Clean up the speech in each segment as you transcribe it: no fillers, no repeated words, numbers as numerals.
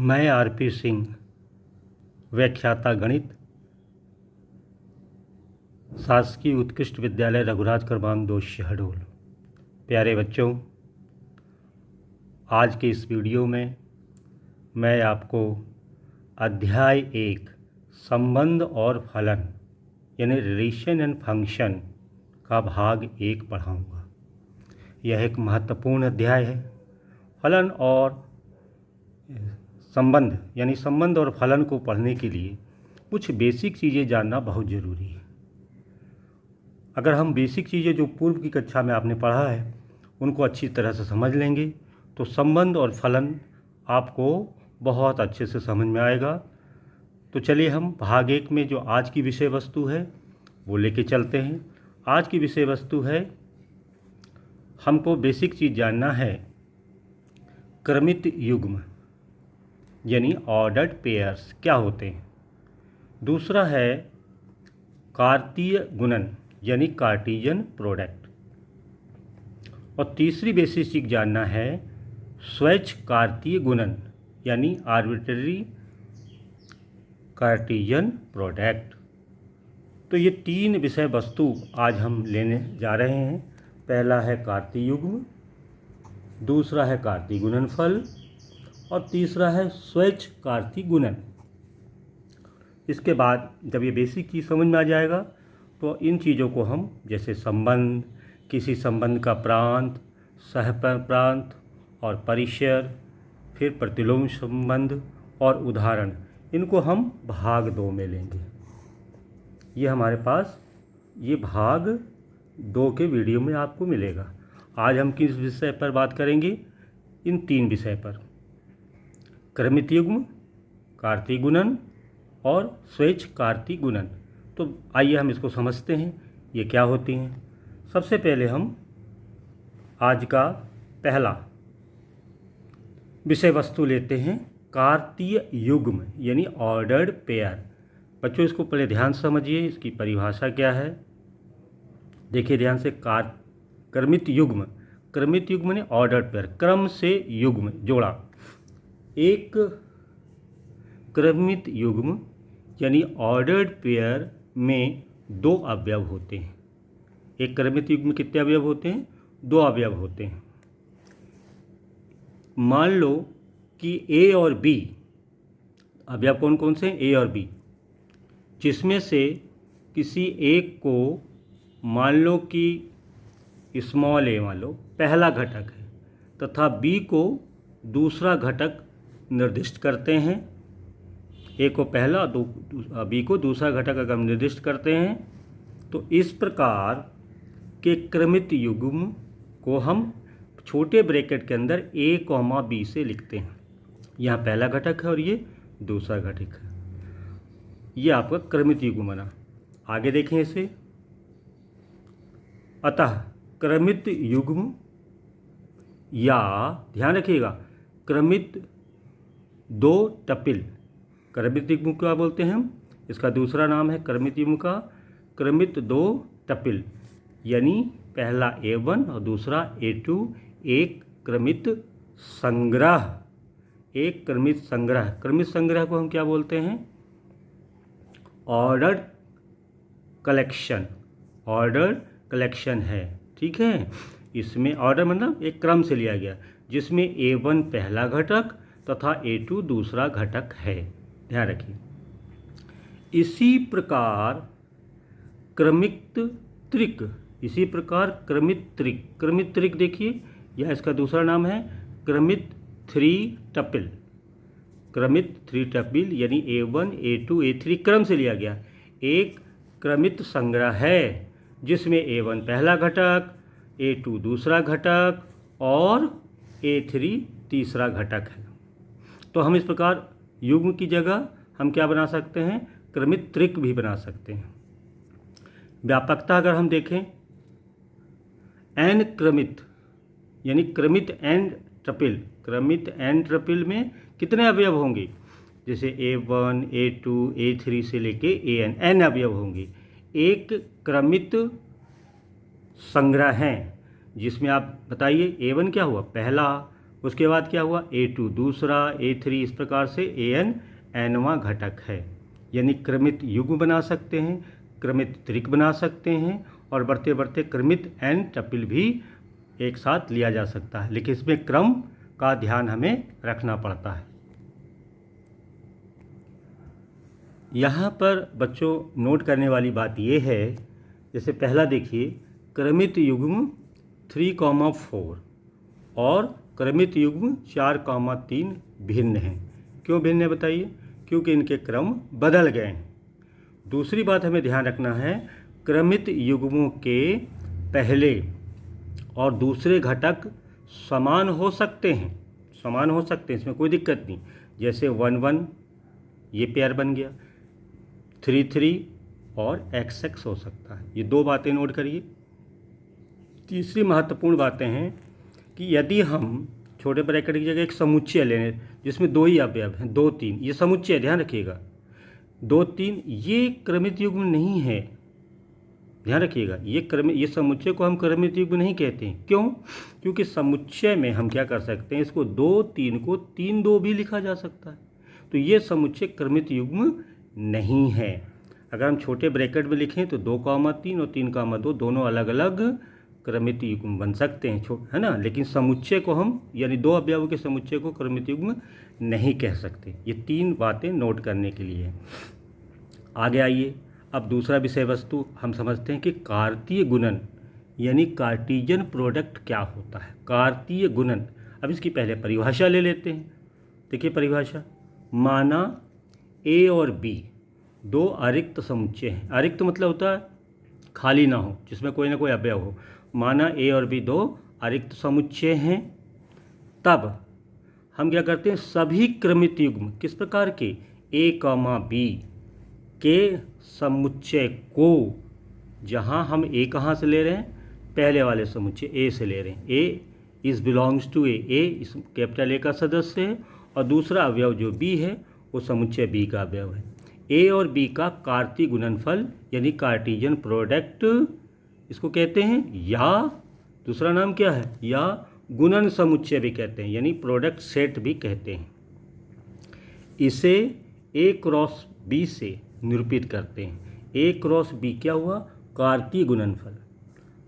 मैं आरपी सिंह, व्याख्याता गणित, शासकीय उत्कृष्ट विद्यालय रघुराज क्रमांक 2 शहडोल। प्यारे बच्चों, आज के इस वीडियो में मैं आपको अध्याय 1 संबंध और फलन यानी रिलेशन एंड फंक्शन का भाग 1 पढ़ाऊँगा। यह एक महत्वपूर्ण अध्याय है। फलन और संबंध यानी संबंध और फलन को पढ़ने के लिए कुछ बेसिक चीज़ें जानना बहुत ज़रूरी है। अगर हम बेसिक चीज़ें जो पूर्व की कक्षा में आपने पढ़ा है उनको अच्छी तरह से समझ लेंगे तो संबंध और फलन आपको बहुत अच्छे से समझ में आएगा। तो चलिए हम भाग 1 में जो आज की विषय वस्तु है वो लेके चलते हैं। आज की विषय वस्तु है, हमको बेसिक चीज़ जानना है क्रमित युग्म यानी ऑर्डर्ड पेयर्स क्या होते हैं। दूसरा है कार्तीय गुणन यानी कार्टेशियन प्रोडक्ट। और तीसरी बेसिक चीज़ जानना है स्वैच्छ कार्तीय गुणन यानी आर्बिट्ररी कार्टेशियन प्रोडक्ट। तो ये 3 विषय वस्तु आज हम लेने जा रहे हैं। पहला है कार्तीय युग्म, दूसरा है कार्तीय गुणनफल और तीसरा है स्वैच्छ कार्तीय गुणन। इसके बाद जब ये बेसिक चीज़ समझ में आ जाएगा तो इन चीज़ों को हम जैसे संबंध, किसी संबंध का प्रांत, सहप्रांत और परिसर, फिर प्रतिलोम संबंध और उदाहरण, इनको हम भाग 2 में लेंगे। ये हमारे पास ये भाग 2 के वीडियो में आपको मिलेगा। आज हम किस विषय पर बात करेंगे? इन 3 विषय पर, क्रमित युग्म, कार्तीय गुणन और स्वैच्छ कार्तीय गुणन। तो आइए हम इसको समझते हैं ये क्या होती हैं। सबसे पहले हम आज का पहला विषय वस्तु लेते हैं कार्तीय युग्म यानी ऑर्डर्ड पेयर। बच्चों इसको पहले ध्यान से समझिए, इसकी परिभाषा क्या है। देखिए ध्यान से, क्रमित युग्म, क्रमित युग्म यानी ऑर्डर्ड पेयर, क्रम से युग्म जोड़ा। एक क्रमित युग्म यानी ऑर्डर्ड पेयर में 2 अवयव होते हैं। एक क्रमित युग्म में कितने अवयव होते हैं? 2 अवयव होते हैं। मान लो कि ए और बी, अवयव कौन कौन से हैं? ए और बी, जिसमें से किसी एक को मान लो कि स्मॉल ए मान लो पहला घटक है तथा बी को दूसरा घटक निर्दिष्ट करते हैं। ए को पहला, बी को दूसरा घटक अगर हम निर्दिष्ट करते हैं तो इस प्रकार के क्रमित युग्म को हम छोटे ब्रैकेट के अंदर ए कॉमा बी से लिखते हैं। यहाँ पहला घटक है और ये दूसरा घटक है। ये आपका क्रमित युग्म बना। आगे देखें इसे। अतः क्रमित युग्म या ध्यान रखिएगा क्रमित 2 टपिल, क्रमित युग्म क्या बोलते हैं हम? इसका दूसरा नाम है क्रमित युग्म का क्रमित 2 टपिल, यानी पहला A1 और दूसरा A2, एक क्रमित संग्रह। एक क्रमित संग्रह, क्रमित संग्रह को हम क्या बोलते हैं? Ordered collection. ऑर्डर्ड कलेक्शन है, ठीक है। इसमें ऑर्डर मतलब एक क्रम से लिया गया जिसमें A1 पहला घटक तथा A2 दूसरा घटक है। ध्यान रखिए। इसी प्रकार क्रमित त्रिक, इसी प्रकार क्रमित त्रिक, क्रमित त्रिक देखिए यह इसका दूसरा नाम है क्रमित 3 टपिल। क्रमित 3 टपिल यानी A1, A2, A3 क्रम से लिया गया एक क्रमित संग्रह है जिसमें A1 पहला घटक, A2 दूसरा घटक और A3 तीसरा घटक है। तो हम इस प्रकार युग्म की जगह हम क्या बना सकते हैं? क्रमित त्रिक भी बना सकते हैं। व्यापकता अगर हम देखें, एन क्रमित यानी क्रमित एन ट्रिपल, क्रमित एन ट्रिपल में कितने अवयव होंगे? जैसे A1, A2, A3 से लेके AN, एन अवयव होंगे। एक क्रमित संग्रह हैं जिसमें आप बताइए A1 क्या हुआ? पहला, उसके बाद क्या हुआ, A2 दूसरा, A3, इस प्रकार से AN nवां घटक है। यानी क्रमित युग्म बना सकते हैं, क्रमित त्रिक बना सकते हैं और बढ़ते बढ़ते क्रमित n टपिल भी एक साथ लिया जा सकता है, लेकिन इसमें क्रम का ध्यान हमें रखना पड़ता है। यहाँ पर बच्चों नोट करने वाली बात यह है, जैसे पहला देखिए, क्रमित युग्म 3,4 और क्रमित युग्म 4,3 भिन्न हैं। क्यों भिन्न है बताइए? क्योंकि इनके क्रम बदल गए हैं। दूसरी बात हमें ध्यान रखना है, क्रमित युग्मों के पहले और दूसरे घटक समान हो सकते हैं, समान हो सकते हैं, इसमें कोई दिक्कत नहीं। जैसे 1,1 ये पेयर बन गया, 3,3 और XX हो सकता है। ये दो बातें नोट करिए। तीसरी महत्वपूर्ण बातें हैं कि यदि हम छोटे ब्रैकेट की जगह एक समुच्चय लें जिसमें दो ही अवयव हैं, 2, 3, ये समुच्चय, ध्यान रखिएगा, 2, 3 ये क्रमित युग्म नहीं है, ध्यान रखिएगा। ये समुच्चय को हम क्रमित युग्म नहीं कहते हैं। क्यों? क्योंकि समुच्चय में हम क्या कर सकते हैं, इसको 2, 3 को 3, 2 भी लिखा जा सकता है। तो ये समुच्चय क्रमित युग्म नहीं है। अगर हम छोटे ब्रैकेट में लिखें तो 2,3 और 3,2 दोनों अलग अलग क्रमित युग्म बन सकते हैं, है ना। लेकिन समुच्चय को हम, यानी दो अवयवों के समुच्चय को क्रमित युग्म नहीं कह सकते। ये तीन बातें नोट करने के लिए। आगे आइए, अब दूसरा विषय वस्तु हम समझते हैं कि कार्तीय गुणन यानी कार्टीजन प्रोडक्ट क्या होता है। कार्तीय गुणन, अब इसकी पहले परिभाषा ले लेते हैं। देखिए परिभाषा, माना A और B दो अरिक्त समुच्चय हैं। अरिक्त मतलब होता है खाली ना हो, जिसमें कोई ना कोई अवयव हो। माना A और B दो अरिक्त समुच्चय हैं, तब हम क्या करते हैं, सभी क्रमित युग्म किस प्रकार के, A, B के समुच्चय को, जहां हम A कहाँ से ले रहे हैं, पहले वाले समुच्चय A से ले रहे हैं। A is belongs to A इस कैपिटल A का सदस्य है, और दूसरा अवयव जो B है वो समुच्चय B का अवयव है। A और B का कार्तीय गुणनफल यानी कार्टीजन प्रोडक्ट इसको कहते हैं, या दूसरा नाम क्या है, या गुणन समुच्चय भी कहते हैं, यानी प्रोडक्ट सेट भी कहते हैं। इसे A क्रॉस B से निरूपित करते हैं। A क्रॉस B क्या हुआ, कार्तीय गुणनफल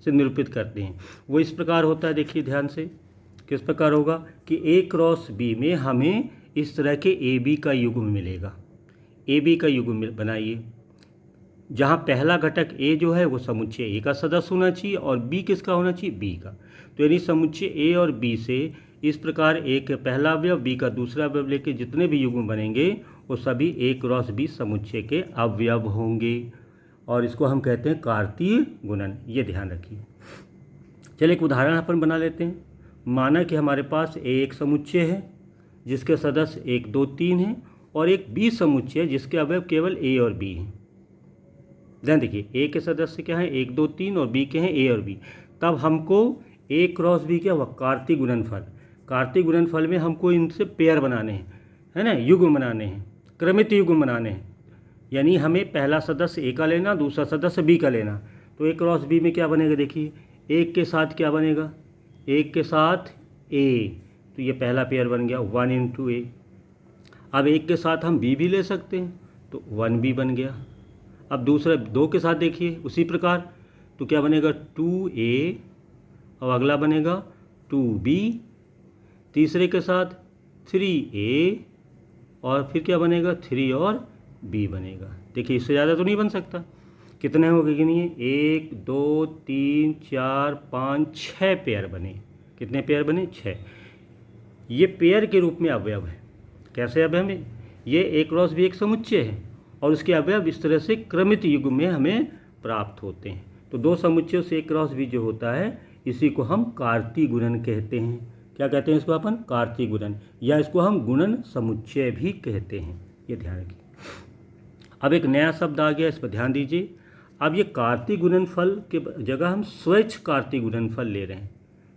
से निरूपित करते हैं। वो इस प्रकार होता है, देखिए ध्यान से, किस प्रकार होगा कि A क्रॉस B में हमें इस तरह के AB का युग्म मिलेगा। AB का युग्म बनाइए, जहाँ पहला घटक A जो है वो समुच्चय A का सदस्य होना चाहिए और B किसका होना चाहिए, B का। तो यानी समुच्चय A और B से इस प्रकार A का पहला अवयव, B का दूसरा अवयव लेके जितने भी युग्म बनेंगे वो सभी A क्रॉस B समुच्चय के अवयव होंगे, और इसको हम कहते हैं कार्तीय गुणन। ये ध्यान रखिए। चलिए एक उदाहरण अपन बना लेते हैं। माना कि हमारे पास A एक समुच्चय है जिसके सदस्य 1, 2, 3 हैं, और एक B समुच्चय है जिसके अवयव केवल A और B हैं। ध्यान देखिए, A के सदस्य क्या हैं, 1, 2, 3, और B के हैं A और B। तब हमको A क्रॉस B क्या हुआ, कार्तीय गुणनफल। कार्तीय गुणनफल में हमको इनसे पेयर बनाने हैं, है ना, युग्म बनाने हैं, क्रमित युग्म बनाने हैं। यानी हमें पहला सदस्य A का लेना, दूसरा सदस्य B का लेना। तो A क्रॉस B में क्या बनेगा, देखिए, एक के साथ क्या बनेगा, एक के साथ A, तो ये पहला पेयर बन गया 1 इंटू A। अब एक के साथ हम B भी ले सकते हैं, तो 1B बन गया। अब दूसरा 2 के साथ देखिए उसी प्रकार, तो क्या बनेगा 2A, और अगला बनेगा 2B, तीसरे के साथ 3A, और फिर क्या बनेगा 3 और B बनेगा। देखिए इससे ज़्यादा तो नहीं बन सकता। कितने हो गए गिनिए, 1, 2, 3, 4, 5, 6 पेयर बने। कितने पेयर बने, 6। ये पेयर के रूप में अवयव है। कैसे अवयव है, ये A क्रॉस B एक समुच्चय है और उसके अवयव इस तरह से क्रमित युग्म में हमें प्राप्त होते हैं। तो दो समुच्चयों से A क्रॉस B जो होता है, इसी को हम कार्तीय गुणन कहते हैं। क्या कहते हैं इसको अपन, कार्तीय गुणन, या इसको हम गुणन समुच्चय भी कहते हैं। ये ध्यान रखिए। अब एक नया शब्द आ गया, इस पर ध्यान दीजिए। अब ये कार्तीय गुणनफल के जगह हम स्वैच्छ कार्तीय गुणनफल ले रहे हैं।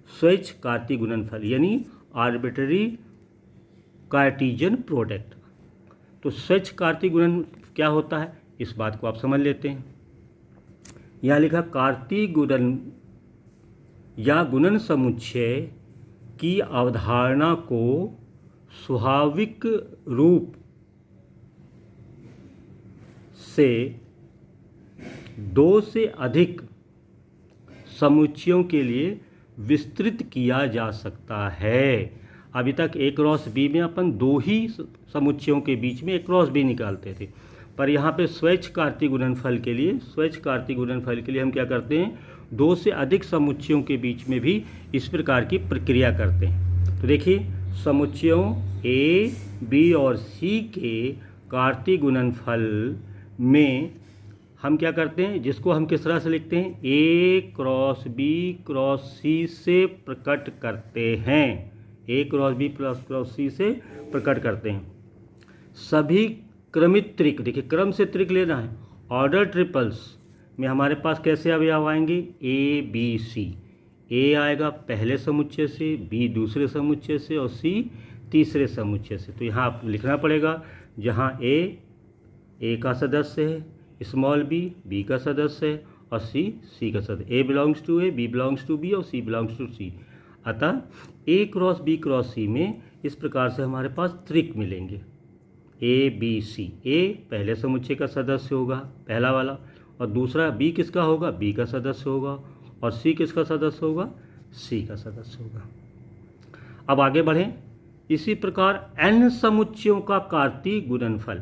स्वैच्छ कार्तीय गुणनफल यानी आर्बिट्ररी कार्टीजन प्रोडक्ट। तो स्वैच्छ कार्तीय गुणन क्या होता है, इस बात को आप समझ लेते हैं। यहाँ लिखा कार्तीय गुणन या गुणन समुच्चय की अवधारणा को स्वाभाविक रूप से दो से अधिक समुच्चयों के लिए विस्तृत किया जा सकता है। अभी तक ए क्रॉस बी में अपन दो ही समुच्चयों के बीच में ए क्रॉस बी निकालते थे, पर यहाँ पे स्वैच्छकार्तीय गुणनफल के लिए हम क्या करते हैं, दो से अधिक समुच्चयों के बीच में भी इस प्रकार की प्रक्रिया करते हैं। तो देखिए, समुच्चयों ए बी और सी के कार्तीय गुणनफल में हम क्या करते हैं, जिसको हम किस तरह से लिखते हैं, ए क्रॉस बी क्रॉस सी से प्रकट करते हैं। ए क्रॉस बी क्रॉस सी से प्रकट करते हैं। सभी क्रमित त्रिक, देखिए क्रम से त्रिक लेना है, ऑर्डर ट्रिपल्स में हमारे पास कैसे अवयव आएंगे, ए बी सी। ए आएगा पहले समुच्चय से, बी दूसरे समुच्चय से और सी तीसरे समुच्चय से। तो यहाँ आपको लिखना पड़ेगा, जहाँ ए का सदस्य है, स्मॉल बी का सदस्य है और सी का सदस्य। A belongs to A, B belongs to B और सी बिलोंग्स टू सी। अतः A cross B cross C में इस प्रकार से हमारे पास त्रिक मिलेंगे, ए बी सी। ए पहले समुच्चय का सदस्य होगा, पहला वाला, और दूसरा बी किसका होगा, बी का सदस्य होगा, और सी किसका सदस्य होगा, सी का सदस्य होगा। अब आगे बढ़ें। इसी प्रकार n समुच्चयों का कार्तीय गुणनफल,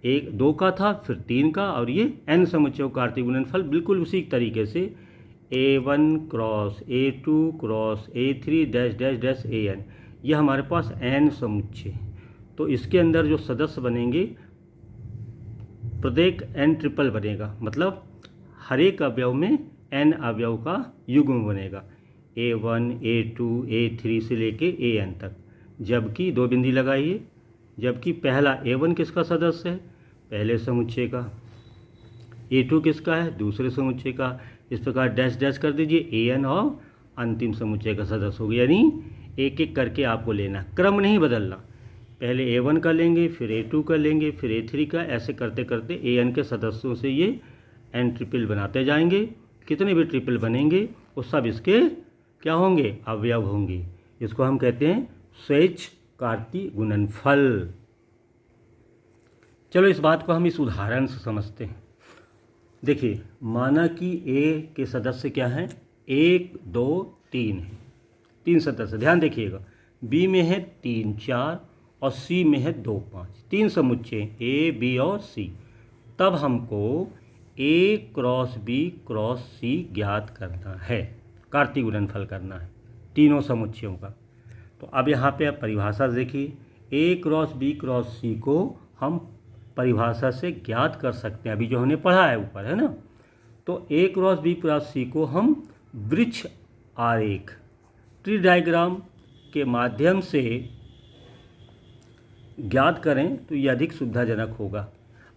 एक दो का था फिर तीन का, और ये n समुच्चयों का कार्तीय गुणनफल बिल्कुल उसी तरीके से A1 cross A2 cross A3 dash dash dash AN, यह हमारे पास n समुच्चय है। तो इसके अंदर जो सदस्य बनेंगे, प्रत्येक n ट्रिपल बनेगा, मतलब हर एक अवयव में n अवयव का युग्म बनेगा, A1 A2 A3 से लेके AN तक। जबकि दो बिंदी लगाइए, जबकि पहला A1 किसका सदस्य है, पहले समुच्चय का, A2 किसका है, दूसरे समुच्चय का। इस प्रकार डैश डैश कर दीजिए, AN और अंतिम समुच्चय का सदस्य हो गया। यानी एक एक करके आपको लेना, क्रम नहीं बदलना, पहले A1 का लेंगे, फिर A2 का लेंगे, फिर A3 का, ऐसे करते करते AN के सदस्यों से ये n ट्रिपल बनाते जाएंगे। कितने भी ट्रिपल बनेंगे वो सब इसके क्या होंगे, अवयव होंगे। इसको हम कहते हैं स्वैच्छकार्तीय गुणनफल। चलो इस बात को हम इस उदाहरण से समझते हैं। देखिए, माना कि ए के सदस्य क्या हैं, 1 2 3 है, 3 सदस्य। ध्यान देखिएगा, बी में है 3 4 और सी में है 2 5, 3 समुच्चय ए बी और सी। तब हमको ए क्रॉस बी क्रॉस सी ज्ञात करना है, कार्तीय गुणनफल करना है तीनों समुच्चयों का। तो अब यहाँ पे आप परिभाषा देखिए, ए क्रॉस बी क्रॉस सी को हम परिभाषा से ज्ञात कर सकते हैं, अभी जो हमने पढ़ा है ऊपर, है ना। तो ए क्रॉस बी क्रॉस सी को हम वृक्ष आरेख, ट्री डायग्राम के माध्यम से ज्ञात करें तो ये अधिक सुविधाजनक होगा।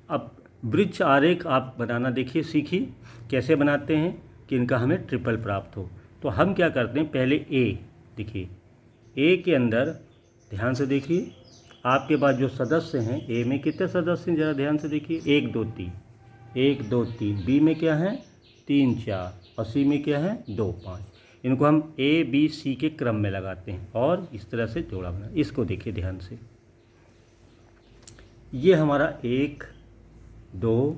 अब वृक्ष आरेख आप बनाना देखिए, सीखिए कैसे बनाते हैं कि इनका हमें ट्रिपल प्राप्त हो। तो हम क्या करते हैं, पहले ए देखिए, ए के अंदर ध्यान से देखिए, आपके पास जो सदस्य हैं, ए में कितने सदस्य हैं, ज़रा ध्यान से देखिए, 1 2 3, 1 2 3। बी में क्या है, 3 4, और सी में क्या है, 2 5। इनको हम ए बी सी के क्रम में लगाते हैं और इस तरह से जोड़ा बना। इसको देखिए ध्यान से, ये हमारा 1 2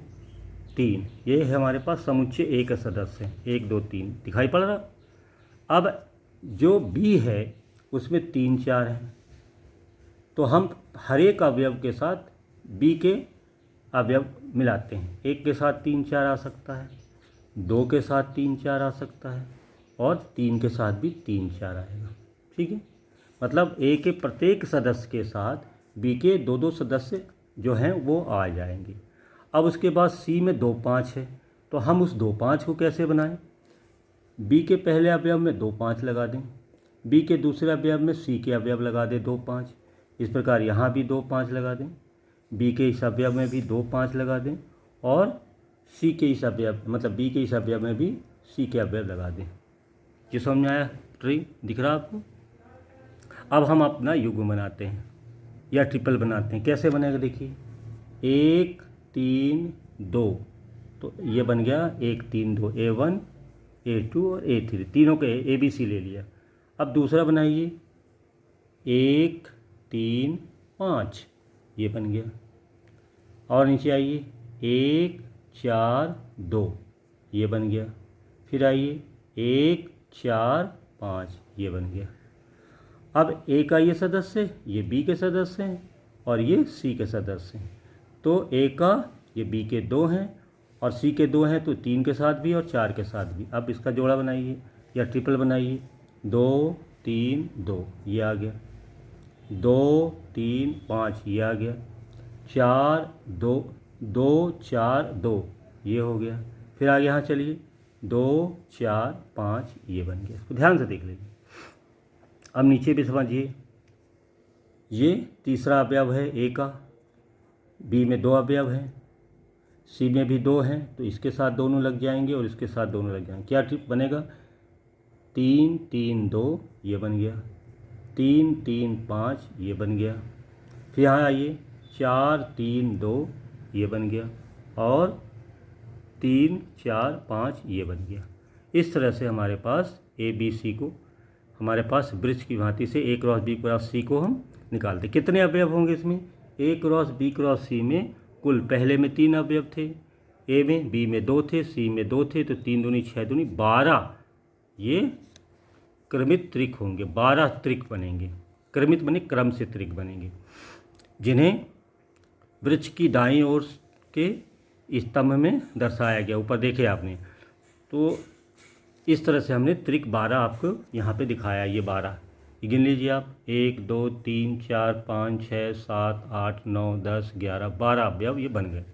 3, ये है हमारे पास समुच्चय ए का सदस्य है, 1 2 3 दिखाई पड़ रहा। अब जो बी है उसमें 3 4 है, तो हम हर एक अवयव के साथ बी के अवयव मिलाते हैं। 1 के साथ 3 4 आ सकता है, 2 के साथ 3 4 आ सकता है, और 3 के साथ भी 3 4 आएगा। ठीक है, मतलब ए के प्रत्येक सदस्य के साथ बी के 2 2 सदस्य जो हैं वो आ जाएंगे। अब उसके बाद सी में 2 5 है, तो हम उस 2 5 को कैसे बनाएं, बी के पहले अवयव में 2 5 लगा दें, बी के दूसरे अवयव में सी के अवयव लगा दें 2 5। इस प्रकार यहाँ भी 2 5 लगा दें, बी के इस अवयव में भी 2 5 लगा दें, और सी के इस अवयव मतलब बी के इस अवयव में भी सी के अवयव लगा दें। ये समझ में आया, ट्री दिख रहा आपको। अब हम अपना युग्म बनाते हैं या ट्रिपल बनाते हैं। कैसे बनेगा देखिए, 1 3 2, तो ये बन गया 1 3 2, A1 A2 और A3, तीनों के ABC ले लिया। अब दूसरा बनाइए, 1 3 5, ये बन गया। और नीचे आइए, 1 4 2, ये बन गया। फिर आइए 1 4 5, ये बन गया। अब ए का ये सदस्य, ये बी के सदस्य हैं और ये सी के सदस्य हैं। तो ए का ये बी के 2 हैं और सी के 2 हैं, तो 3 के साथ भी और 4 के साथ भी। अब इसका जोड़ा बनाइए या ट्रिपल बनाइए, 2 3 2, ये आ गया। 2 3 5, ये आ गया। 4 2 2 4 2, ये हो गया। फिर आगे यहाँ चलिए, 2 4 5, ये बन गया। इसको ध्यान से देख लीजिए। अब नीचे भी समझिए, ये तीसरा अवयव है ए का, बी में 2 अवयव हैं, सी में भी 2 हैं, तो इसके साथ दोनों लग जाएंगे और इसके साथ दोनों लग जाएंगे। क्या ट्रिप बनेगा, 3 3 2, ये बन गया। 3 3 5, ये बन गया। फिर यहाँ आइए, 4 3 2, ये बन गया। और 3 4 5, ये बन गया। इस तरह से हमारे पास ए बी सी को, हमारे पास वृक्ष की भांति से ए क्रॉस बी क्रॉस सी को हम निकालते। कितने अवयव होंगे इसमें, ए क्रॉस बी क्रॉस सी में कुल पहले में 3 अवयव थे, ए में, बी में 2 थे, सी में 2 थे, तो 3 दूनी 6 दूनी 12, ये क्रमित त्रिक होंगे। 12 त्रिक बनेंगे। क्रमित बने क्रम से त्रिक बनेंगे, जिन्हें वृक्ष की दाईं ओर के स्तंभ में दर्शाया गया। ऊपर देखे आपने, तो इस तरह से हमने त्रिक 12 आपको यहाँ पे दिखाया। ये 12 गिन लीजिए आप, 1 2 3 4 5 6 7 8 9 10 11 12 अवयव ये बन गए।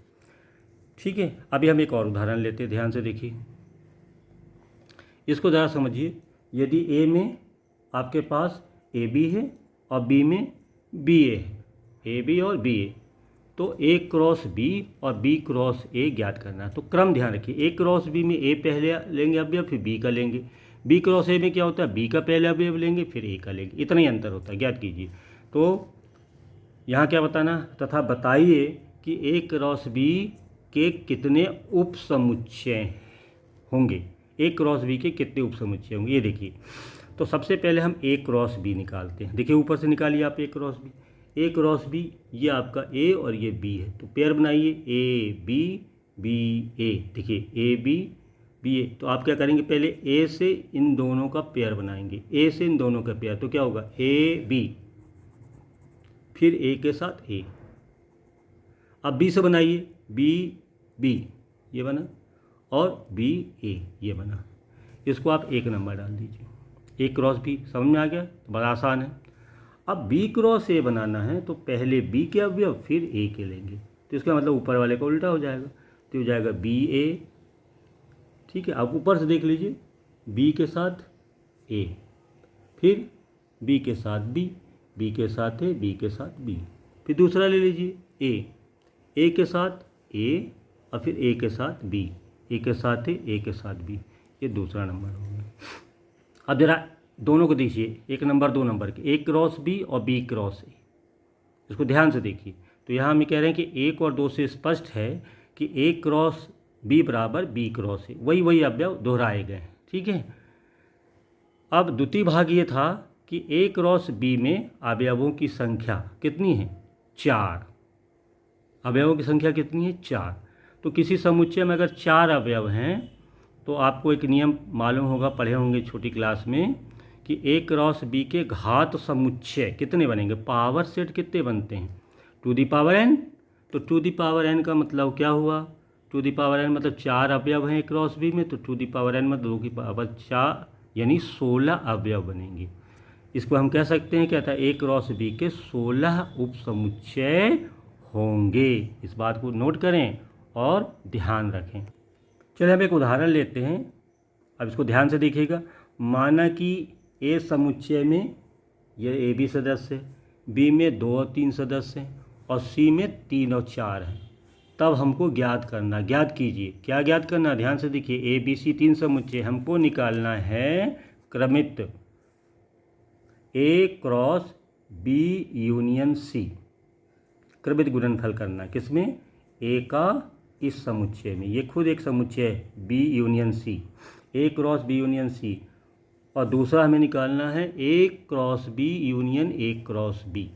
ठीक है, अभी हम एक और उदाहरण लेते हैं, ध्यान से देखिए। इसको ज़रा समझिए। यदि ए में आपके पास ए बी है और बी में बी ए है, ए बी और बी ए, तो ए क्रॉस बी और बी क्रॉस ए ज्ञात करना है। तो क्रम ध्यान रखिए, ए क्रॉस बी में ए पहले लेंगे अवयव, फिर बी का लेंगे। बी क्रॉस ए में क्या होता है, बी का पहले अवयव लेंगे फिर ए का लेंगे। इतना ही अंतर होता है, ज्ञात कीजिए। तो यहाँ क्या बताना, तथा बताइए कि ए क्रॉस बी के कितने उप समुच्चय होंगे। ए क्रॉस बी के कितने उप समुच्चय होंगे, ये देखिए। तो सबसे पहले हम ए क्रॉस बी निकालते हैं। देखिए ऊपर से निकालिए आप ए क्रॉस बी। ए क्रॉस बी, ये आपका ए और ये बी है, तो पेयर बनाइए ए बी बी ए। देखिए ए बी बी ए, तो आप क्या करेंगे, पहले ए से इन दोनों का पेयर बनाएंगे, ए से इन दोनों का पेयर, तो क्या होगा ए बी, फिर ए के साथ ए। अब बी से बनाइए बी बी, ये बना, और बी ए, ये बना। इसको आप 1 नंबर डाल दीजिए। ए क्रॉस बी समझ में आ गया, तो बड़ा आसान है। अब बी क्रॉस ए बनाना है, तो पहले बी के अवयव फिर ए के लेंगे, तो इसका मतलब ऊपर वाले का उल्टा हो जाएगा, तो हो जाएगा बी ए। ठीक है, आप ऊपर से देख लीजिए, बी के साथ ए, फिर बी के साथ बी, बी के साथ ए, बी के साथ बी, फिर दूसरा ले लीजिए ए के साथ ए और फिर ए के साथ बी, ए के साथ ए के साथ बी, ये दूसरा नंबर हो गया। अब जरा दोनों को देखिए, 1 नंबर 2 नंबर के, ए क्रॉस बी और बी क्रॉस ए, इसको ध्यान से देखिए। तो यहाँ हम कह रहे हैं कि 1 और 2 से स्पष्ट है कि ए क्रॉस बी बराबर बी क्रॉस ए, वही अवयव दोहराए गए हैं। ठीक है, अब द्वितीय भाग ये था कि ए क्रॉस बी में अवयवों की संख्या कितनी है, 4। अवयवों की संख्या कितनी है, 4। तो किसी समुच्चय में अगर 4 अवयव हैं, तो आपको एक नियम मालूम होगा, पढ़े होंगे छोटी क्लास में, कि ए क्रॉस बी के घात समुच्चय कितने बनेंगे, पावर सेट कितने बनते हैं, टू दी पावर एन। तो टू दी पावर एन का मतलब क्या हुआ, टू दी पावर एन मतलब 4 अवयव हैं ए क्रॉस बी में, तो टू दी पावर एन मतलब 2 की पावर 4, यानी 16 अवयव बनेंगे। इसको हम कह सकते हैं क्या था, ए क्रॉस बी के 16 उप समुच्चय होंगे। इस बात को नोट करें और ध्यान रखें। चलिए हम एक उदाहरण लेते हैं। अब इसको ध्यान से देखिएगा। माना कि ए समुच्चय में ये ए बी सदस्य है, बी में 2 और 3 सदस्य हैं और सी में 3 और 4 हैं। तब हमको ज्ञात करना, ज्ञात कीजिए, क्या ज्ञात करना, ध्यान से देखिए। ए बी सी 3 समुच्चय, हमको निकालना है क्रमित ए क्रॉस बी यूनियन सी, क्रमित गुणनफल करना। किसमें, ए का इस समुच्चय में, ये खुद एक समुच्चय है B union C, A cross B union C. और दूसरा हमें निकालना है A cross B union A cross B.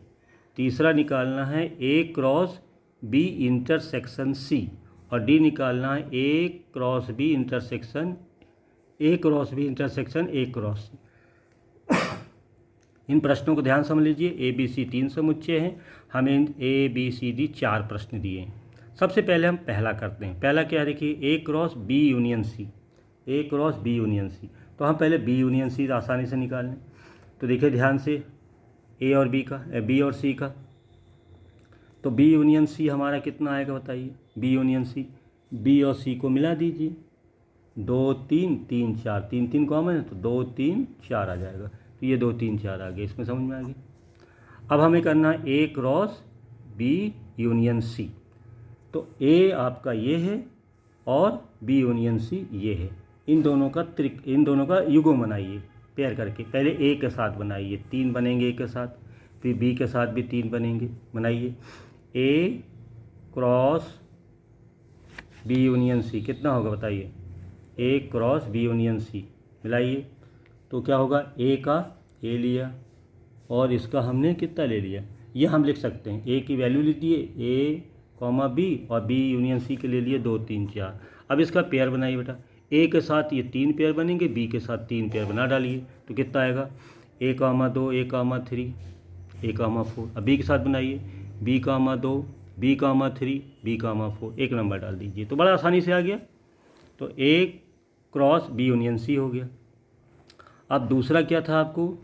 तीसरा निकालना है A cross B intersection C. और डी निकालना है A cross B intersection A cross C. इन प्रश्नों को ध्यान समझ लीजिए। ए बी सी 3 समुच्चय हैं, हमें ए बी सी डी 4 प्रश्न दिए हैं। सबसे पहले हम पहला करते हैं। पहला क्या है, देखिए ए cross B union C, A cross B union सी। तो हम पहले बी यूनियन सी आसानी से निकाल लें। तो देखिए ध्यान से, ए और बी का, बी और सी का, तो बी यूनियन सी हमारा कितना आएगा बताइए। बी यूनियन सी, बी और सी को मिला दीजिए, 2 3 3 4, 3 3 कॉमन है तो 2 3 4 आ जाएगा। तो ये 2 3 4 आ गए, इसमें समझ में आ गई। अब हमें करना है ए क्रॉस बी यूनियन सी। तो ए आपका ये है और बी यूनियन सी ये है। इन दोनों का युग्म बनाइए पेयर करके। पहले ए के साथ बनाइए, 3 बनेंगे ए के साथ, फिर बी के साथ भी 3 बनेंगे। बनाइए ए क्रॉस बी यूनियन सी, कितना होगा बताइए। ए क्रॉस बी यूनियन सी मिलाइए तो क्या होगा, ए का ए लिया और इसका हमने कितना ले लिया, ये हम लिख सकते हैं। ए की वैल्यू लिख दिए, ए कॉमा बी, और बी यूनियन सी के ले लिए 2 3 4। अब इसका पेयर बनाइए बेटा। ए के साथ ये 3 पेयर बनेंगे, बी के साथ 3 पेयर बना डालिए तो कितना आएगा, ए कामा 2, ए कामा 3, ए कामा 4। अब बी के साथ बनाइए, B comma 2, B comma 3, B comma 4, एक नंबर डाल दीजिए तो बड़ा आसानी से आ गया। तो A cross B union C हो गया। अब दूसरा क्या था आपको,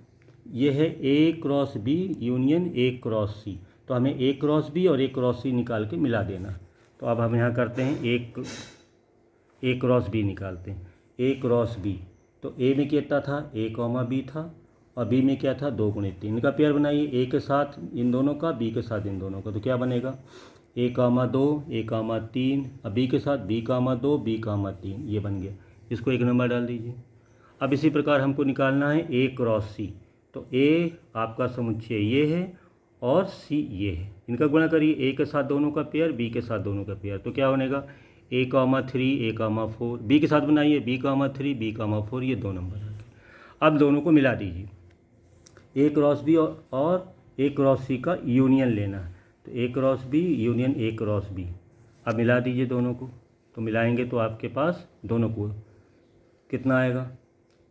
ये है A cross B union A cross C. तो हमें ए क्रॉस बी और ए क्रॉस सी निकाल के मिला देना। तो अब हम यहाँ करते हैं ए क्रॉस बी निकालते हैं। ए क्रॉस बी, तो ए में कितना था, ए कॉमा बी था, और बी में क्या था, 2 × 3 का पेयर बनाइए। ए के साथ इन दोनों का, बी के साथ इन दोनों का, तो क्या बनेगा, ए कामा 2, ए कामा 3, अब बी के साथ बी कामा 2, बी कामा 3, ये बन गया। इसको एक नंबर डाल दीजिए। अब इसी प्रकार हमको निकालना है ए क्रॉस सी। तो ए आपका समुच्चय ये है और सी ये है, इनका गुणा करिए। ए के साथ दोनों का पेयर, बी के साथ दोनों का पेयर, तो क्या बनेगा, ए कामा 3, ए कामा 4, बी के साथ बनाइए, बी कामा 3, बी कामा 4, ये 2 नंबर आ गए। अब दोनों को मिला दीजिए। ए क्रॉस बी और ए क्रॉस सी का यूनियन लेना है। तो A cross B union A cross B. अब मिला दीजिए दोनों को। तो मिलाएंगे तो आपके पास दोनों को कितना आएगा,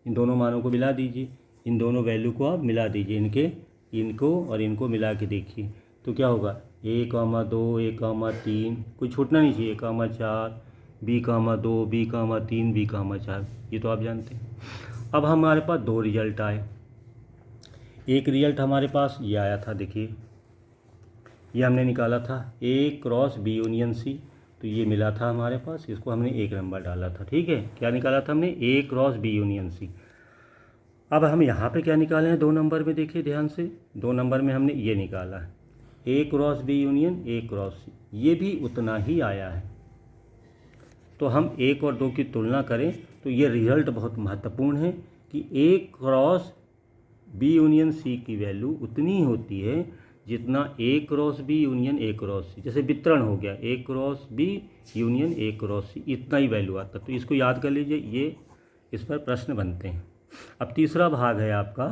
इन दोनों मानों को मिला दीजिए। इन दोनों वैल्यू को आप मिला दीजिए, इनको और इनको मिला के देखिए तो क्या होगा, ए कामा 2, ए कामा 3, कोई छूटना नहीं चाहिए, ए कामा 4, B comma 2, B comma 3, B comma 4, ये तो आप जानते हैं। अब हमारे पास 2 रिजल्ट आए। एक रिजल्ट हमारे पास ये आया था, देखिए ये हमने निकाला था ए क्रॉस बी यूनियन सी, तो ये मिला था हमारे पास, इसको हमने 1 नंबर डाला था। ठीक है, क्या निकाला था हमने, ए क्रॉस बी यूनियन सी। अब हम यहाँ पे क्या निकाले हैं 2 नंबर में, देखिए ध्यान से, 2 नंबर में हमने ये निकाला है A cross B union A cross C, ये भी उतना ही आया है। तो हम 1 और 2 की तुलना करें तो ये रिजल्ट बहुत महत्वपूर्ण है कि A cross B union C की वैल्यू उतनी ही होती है जितना A cross B union A cross C, जैसे वितरण हो गया A cross B union A cross C, इतना ही वैल्यू आता। तो इसको याद कर लीजिए, ये इस पर प्रश्न बनते हैं। अब तीसरा भाग है आपका,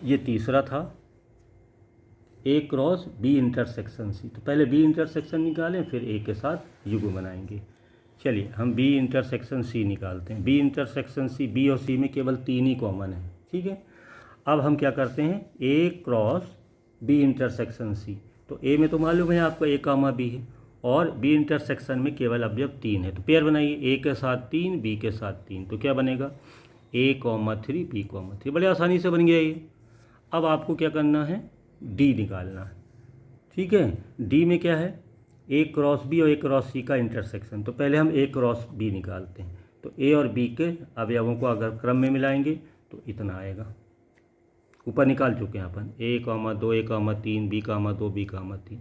ये तीसरा था ए क्रॉस बी इंटरसेक्शन सी। तो पहले बी इंटरसेक्शन निकालें, फिर ए के साथ युग्म बनाएंगे। चलिए हम बी इंटरसेक्शन सी निकालते हैं। बी इंटरसेक्शन सी, बी और सी में केवल 3 ही कॉमन है। ठीक है, अब हम क्या करते हैं, ए क्रॉस बी इंटरसेक्शन सी। तो ए में तो मालूम है आपको ए कामा बी है, और बी इंटरसेक्शन में केवल अवयव 3 है। तो पेयर बनाइए, ए के साथ 3, बी के साथ 3, तो क्या बनेगा, ए कॉमा 3, बी कॉमा 3, बड़े आसानी से बन गया ये। अब आपको क्या करना है, डी निकालना है। ठीक है, डी में क्या है, ए क्रॉस बी और ए क्रॉस सी का इंटरसेक्शन। तो पहले हम ए क्रॉस बी निकालते हैं। तो ए और बी के अवयवों को अगर क्रम में मिलाएंगे तो इतना आएगा, ऊपर निकाल चुके हैं अपन, ए कामा 2, ए कामा 3, बी कामा 2, बी कामा 3।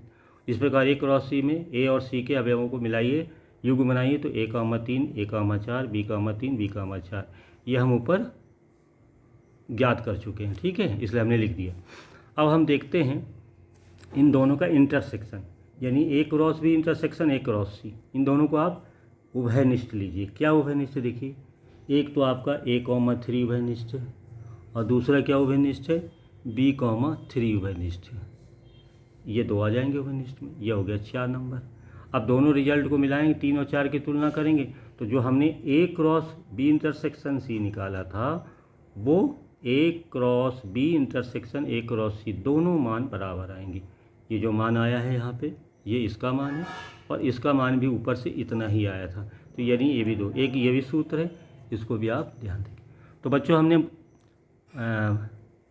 इस प्रकार ए क्रॉस सी में ए और सी के अवयवों को मिलाइए, युग्म बनाइए, तो ए कामा 3, ए कामा 4, बी कामा 3, बी कामा 4, ये हम ऊपर ज्ञात कर चुके हैं। ठीक है, इसलिए हमने लिख दिया। अब हम देखते हैं इन दोनों का इंटरसेक्शन, यानी A cross B intersection A cross C, इन दोनों को आप उभयनिष्ठ लीजिए। क्या उभयनिष्ठ, देखिए एक तो आपका A,3 उभयनिष्ठ है और दूसरा क्या उभयनिष्ठ है, B,3 उभयनिष्ठ है। ये 2 आ जाएंगे उभयनिष्ठ में। ये हो गया 4 नंबर। अब दोनों रिजल्ट को मिलाएंगे, 3 और 4 की तुलना करेंगे तो जो हमने A cross B intersection C निकाला था वो A cross B intersection A cross C दोनों मान बराबर आएंगे। ये जो मान आया है यहाँ पे ये इसका मान है और इसका मान भी ऊपर से इतना ही आया था, तो यानी ये भी 2। एक ये भी सूत्र है, इसको भी आप ध्यान देंगे। तो बच्चों हमने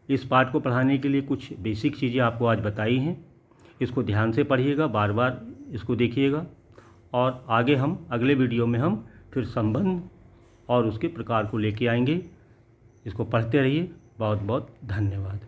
इस पाठ को पढ़ाने के लिए कुछ बेसिक चीज़ें आपको आज बताई हैं। इसको ध्यान से पढ़िएगा, बार बार इसको देखिएगा और आगे हम अगले वीडियो में हम फिर संबंध और उसके प्रकार को लेके आएंगे। इसको पढ़ते रहिए। बहुत बहुत धन्यवाद।